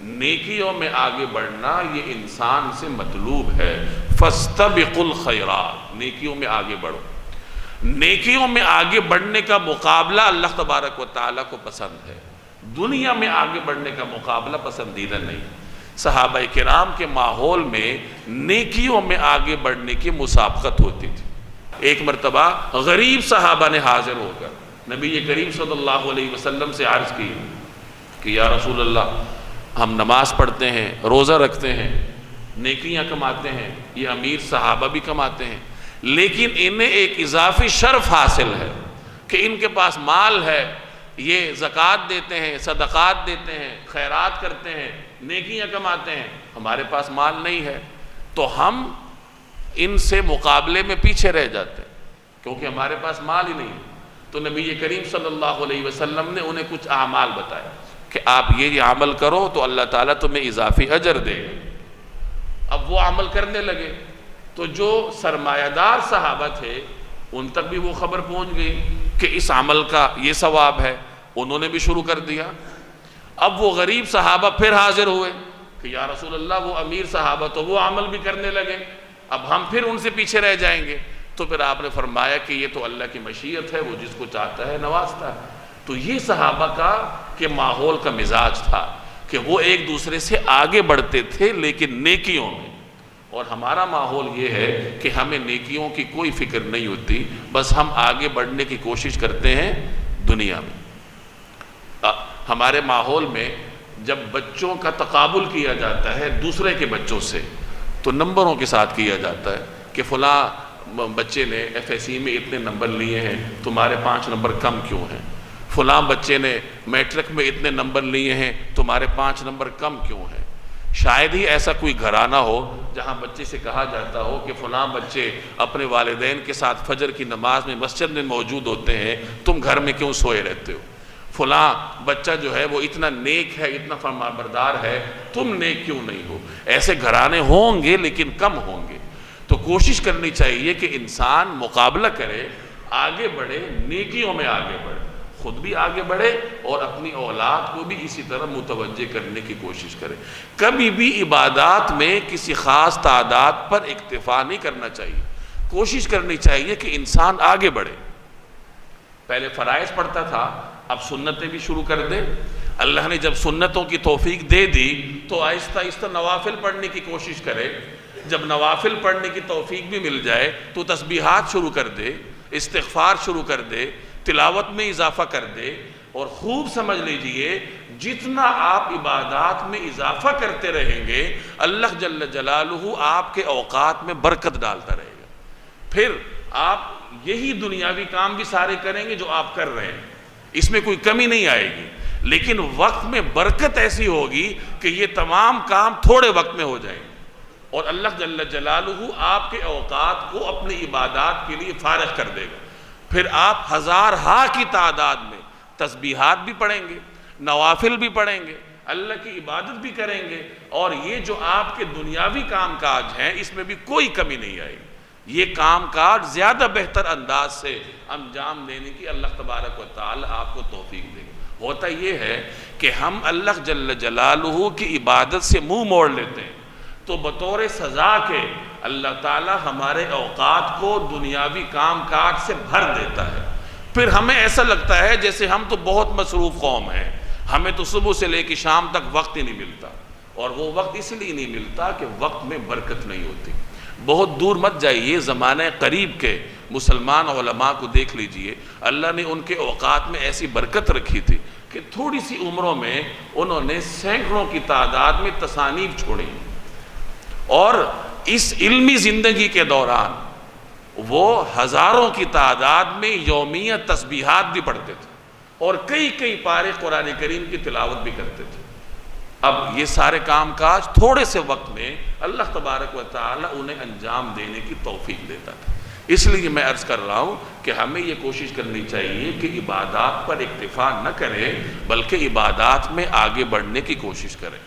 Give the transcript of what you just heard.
نیکیوں میں آگے بڑھنا یہ انسان سے مطلوب ہے۔ فاستبقوا الخیرات، نیکیوں میں آگے بڑھو۔ نیکیوں میں آگے بڑھنے کا مقابلہ اللہ تبارک و تعالیٰ کو پسند ہے، دنیا میں آگے بڑھنے کا مقابلہ پسندیدہ نہیں۔ صحابہ کرام کے ماحول میں نیکیوں میں آگے بڑھنے کی مسابقت ہوتی تھی۔ ایک مرتبہ غریب صحابہ نے حاضر ہو کر نبی کریم صلی اللہ علیہ وسلم سے عرض کی کہ یا رسول اللہ، ہم نماز پڑھتے ہیں، روزہ رکھتے ہیں، نیکیاں کماتے ہیں، یہ امیر صحابہ بھی کماتے ہیں، لیکن انہیں ایک اضافی شرف حاصل ہے کہ ان کے پاس مال ہے، یہ زکوٰۃ دیتے ہیں، صدقات دیتے ہیں، خیرات کرتے ہیں، نیکیاں کماتے ہیں، ہمارے پاس مال نہیں ہے، تو ہم ان سے مقابلے میں پیچھے رہ جاتے ہیں کیونکہ ہمارے پاس مال ہی نہیں ہے۔ تو نبی کریم صلی اللہ علیہ وسلم نے انہیں کچھ اعمال بتائے کہ آپ یہ عمل کرو تو اللہ تعالیٰ تمہیں اضافی اجر دے گا۔ اب وہ عمل کرنے لگے تو جو سرمایہ دار صحابہ تھے ان تک بھی وہ خبر پہنچ گئی کہ اس عمل کا یہ ثواب ہے، انہوں نے بھی شروع کر دیا۔ اب وہ غریب صحابہ پھر حاضر ہوئے کہ یا رسول اللہ، وہ امیر صحابہ تو وہ عمل بھی کرنے لگے، اب ہم پھر ان سے پیچھے رہ جائیں گے۔ تو پھر آپ نے فرمایا کہ یہ تو اللہ کی مشیت ہے، وہ جس کو چاہتا ہے نوازتا ہے۔ تو یہ صحابہ کا کہ ماحول کا مزاج تھا کہ وہ ایک دوسرے سے آگے بڑھتے تھے لیکن نیکیوں میں، اور ہمارا ماحول یہ ہے کہ ہمیں نیکیوں کی کوئی فکر نہیں ہوتی، بس ہم آگے بڑھنے کی کوشش کرتے ہیں دنیا میں۔ ہمارے ماحول میں جب بچوں کا تقابل کیا جاتا ہے دوسرے کے بچوں سے تو نمبروں کے ساتھ کیا جاتا ہے کہ فلاں بچے نے ایف ایس سی میں اتنے نمبر لیے ہیں، تمہارے 5 نمبر کم کیوں ہیں؟ فلاں بچے نے میٹرک میں اتنے نمبر لیے ہیں، تمہارے 5 نمبر کم کیوں ہیں؟ شاید ہی ایسا کوئی گھرانہ ہو جہاں بچے سے کہا جاتا ہو کہ فلاں بچے اپنے والدین کے ساتھ فجر کی نماز میں مسجد میں موجود ہوتے ہیں، تم گھر میں کیوں سوئے رہتے ہو؟ فلاں بچہ جو ہے وہ اتنا نیک ہے، اتنا فرمانبردار ہے، تم نیک کیوں نہیں ہو؟ ایسے گھرانے ہوں گے لیکن کم ہوں گے۔ تو کوشش کرنی چاہیے کہ انسان مقابلہ کرے، آگے بڑھے، نیکیوں میں آگے بڑھے، خود بھی آگے بڑھے اور اپنی اولاد کو بھی اسی طرح متوجہ کرنے کی کوشش کرے۔ کبھی بھی عبادات میں کسی خاص تعداد پر اکتفا نہیں کرنا چاہیے، کوشش کرنی چاہیے کہ انسان آگے بڑھے۔ پہلے فرائض پڑھتا تھا، اب سنتیں بھی شروع کر دے۔ اللہ نے جب سنتوں کی توفیق دے دی تو آہستہ آہستہ نوافل پڑھنے کی کوشش کرے۔ جب نوافل پڑھنے کی توفیق بھی مل جائے تو تسبیحات شروع کر دے، استغفار شروع کر دے، تلاوت میں اضافہ کر دے، اور خوب سمجھ لیجئے جتنا آپ عبادات میں اضافہ کرتے رہیں گے اللہ جل جلالہ آپ کے اوقات میں برکت ڈالتا رہے گا۔ پھر آپ یہی دنیاوی کام بھی سارے کریں گے جو آپ کر رہے ہیں، اس میں کوئی کمی نہیں آئے گی، لیکن وقت میں برکت ایسی ہوگی کہ یہ تمام کام تھوڑے وقت میں ہو جائیں گے، اور اللہ جل جلالہ آپ کے اوقات کو اپنی عبادات کے لیے فارغ کر دے گا۔ پھر آپ ہزارہا کی تعداد میں تسبیحات بھی پڑھیں گے، نوافل بھی پڑھیں گے، اللہ کی عبادت بھی کریں گے، اور یہ جو آپ کے دنیاوی کام کاج ہیں اس میں بھی کوئی کمی نہیں آئے گی۔ یہ کام کاج زیادہ بہتر انداز سے انجام دینے کی اللہ تبارک و تعالی آپ کو توفیق دے گا۔ ہوتا یہ ہے کہ ہم اللہ جل جلالہ کی عبادت سے منہ موڑ لیتے ہیں تو بطور سزا کے اللہ تعالی ہمارے اوقات کو دنیاوی کام کاج سے بھر دیتا ہے۔ پھر ہمیں ایسا لگتا ہے جیسے ہم تو بہت مصروف قوم ہیں، ہمیں تو صبح سے لے کے شام تک وقت ہی نہیں ملتا، اور وہ وقت اس لیے نہیں ملتا کہ وقت میں برکت نہیں ہوتی۔ بہت دور مت جائیے، زمانہ قریب کے مسلمان علماء کو دیکھ لیجئے، اللہ نے ان کے اوقات میں ایسی برکت رکھی تھی کہ تھوڑی سی عمروں میں انہوں نے سینکڑوں کی تعداد میں تصانیف چھوڑی، اور اس علمی زندگی کے دوران وہ ہزاروں کی تعداد میں یومیہ تسبیحات بھی پڑھتے تھے اور کئی پارے قرآن کریم کی تلاوت بھی کرتے تھے۔ اب یہ سارے کام کاج تھوڑے سے وقت میں اللہ تبارک و تعالی انہیں انجام دینے کی توفیق دیتا تھا۔ اس لیے میں عرض کر رہا ہوں کہ ہمیں یہ کوشش کرنی چاہیے کہ عبادات پر اکتفا نہ کریں بلکہ عبادات میں آگے بڑھنے کی کوشش کریں۔